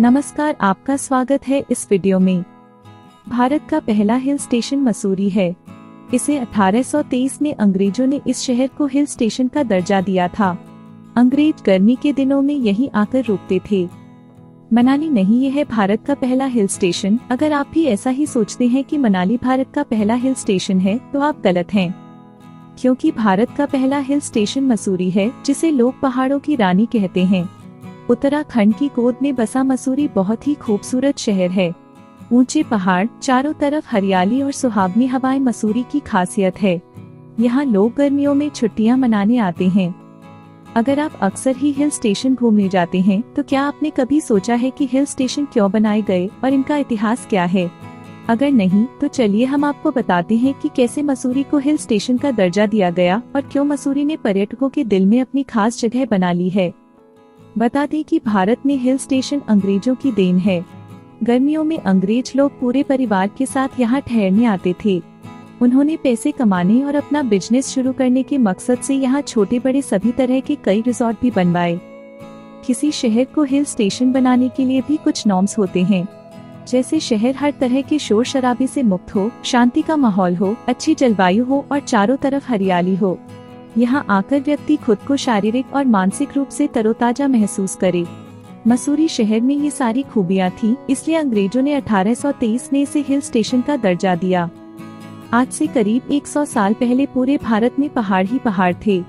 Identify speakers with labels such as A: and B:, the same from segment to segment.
A: नमस्कार, आपका स्वागत है इस वीडियो में। भारत का पहला हिल स्टेशन मसूरी है। इसे 1823 में अंग्रेजों ने इस शहर को हिल स्टेशन का दर्जा दिया था। अंग्रेज गर्मी के दिनों में यहीं आकर रुकते थे। मनाली नहीं, ये है भारत का पहला हिल स्टेशन। अगर आप भी ऐसा ही सोचते हैं कि मनाली भारत का पहला हिल स्टेशन है तो आप गलत हैं, क्योंकि भारत का पहला हिल स्टेशन मसूरी है, जिसे लोग पहाड़ों की रानी कहते हैं। उत्तराखंड की गोद में बसा मसूरी बहुत ही खूबसूरत शहर है। ऊंचे पहाड़, चारों तरफ हरियाली और सुहावनी हवाएं मसूरी की खासियत है। यहाँ लोग गर्मियों में छुट्टियां मनाने आते हैं। अगर आप अक्सर ही हिल स्टेशन घूमने जाते हैं तो क्या आपने कभी सोचा है कि हिल स्टेशन क्यों बनाए गए और इनका इतिहास क्या है? अगर नहीं तो चलिए हम आपको बताते हैं कि कैसे मसूरी को हिल स्टेशन का दर्जा दिया गया और क्यों मसूरी ने पर्यटकों के दिल में अपनी खास जगह बना ली है। बता दें कि भारत में हिल स्टेशन अंग्रेजों की देन है। गर्मियों में अंग्रेज लोग पूरे परिवार के साथ यहाँ ठहरने आते थे। उन्होंने पैसे कमाने और अपना बिजनेस शुरू करने के मकसद से यहाँ छोटे बड़े सभी तरह के कई रिजॉर्ट भी बनवाए। किसी शहर को हिल स्टेशन बनाने के लिए भी कुछ नॉर्म्स होते हैं, जैसे शहर हर तरह के शोर शराबे से मुक्त हो, शांति का माहौल हो, अच्छी जलवायु हो और चारों तरफ हरियाली हो। यहाँ आकर व्यक्ति खुद को शारीरिक और मानसिक रूप से तरोताजा महसूस करे। मसूरी शहर में ये सारी खूबियाँ थी, इसलिए अंग्रेजों ने 1823 में इसे हिल स्टेशन का दर्जा दिया। आज से करीब 100 साल पहले पूरे भारत में पहाड़ ही पहाड़ थे।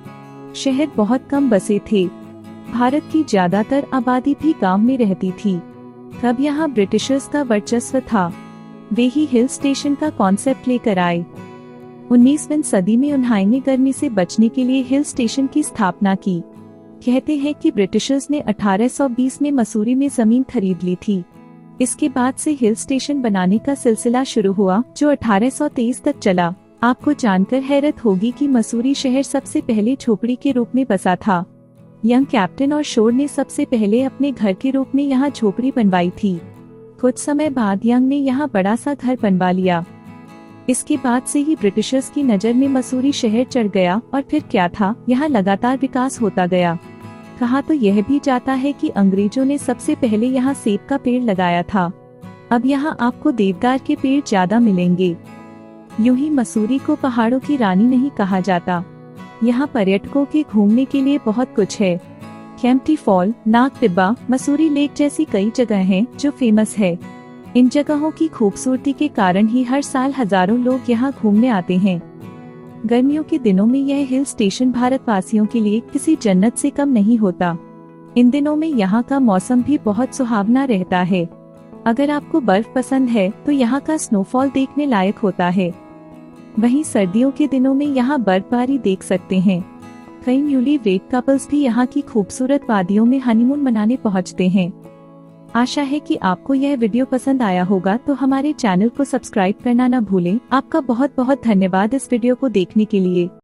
A: शहर बहुत कम बसे थे। भारत की ज्यादातर आबादी भी गांव में रहती थी। तब यहाँ ब्रिटिशर्स का वर्चस्व था। वे ही हिल स्टेशन का कॉन्सेप्ट लेकर आए। 19वीं सदी में उन्होंने गर्मी से बचने के लिए हिल स्टेशन की स्थापना की। कहते हैं कि ब्रिटिशर्स ने 1820 में मसूरी में जमीन खरीद ली थी। इसके बाद से हिल स्टेशन बनाने का सिलसिला शुरू हुआ, जो 1823 तक चला। आपको जानकर हैरत होगी कि मसूरी शहर सबसे पहले झोपड़ी के रूप में बसा था। यंग कैप्टन और शोर ने सबसे पहले अपने घर के रूप में यहाँ झोपड़ी बनवाई थी। कुछ समय बाद यंग ने यहाँ बड़ा सा घर बनवा लिया। इसके बाद से ही ब्रिटिशर्स की नज़र में मसूरी शहर चढ़ गया और फिर क्या था, यहाँ लगातार विकास होता गया। कहा तो यह भी जाता है कि अंग्रेजों ने सबसे पहले यहाँ सेब का पेड़ लगाया था। अब यहाँ आपको देवदार के पेड़ ज्यादा मिलेंगे। यूं ही मसूरी को पहाड़ों की रानी नहीं कहा जाता। यहाँ पर्यटकों के घूमने के लिए बहुत कुछ है। केम्प्टी फॉल, नाग टिब्बा, मसूरी लेक जैसी कई जगह हैं जो फेमस है। इन जगहों की खूबसूरती के कारण ही हर साल हजारों लोग यहाँ घूमने आते हैं। गर्मियों के दिनों में यह हिल स्टेशन भारतवासियों के लिए किसी जन्नत से कम नहीं होता। इन दिनों में यहाँ का मौसम भी बहुत सुहावना रहता है। अगर आपको बर्फ पसंद है तो यहाँ का स्नोफॉल देखने लायक होता है। वहीं सर्दियों के दिनों में यहाँ बर्फबारी देख सकते हैं। कई न्यूली वेड कपल्स भी यहाँ की खूबसूरत वादियों में हनीमून मनाने पहुँचते हैं। आशा है कि आपको यह वीडियो पसंद आया होगा, तो हमारे चैनल को सब्सक्राइब करना न भूलें। आपका बहुत बहुत धन्यवाद इस वीडियो को देखने के लिए।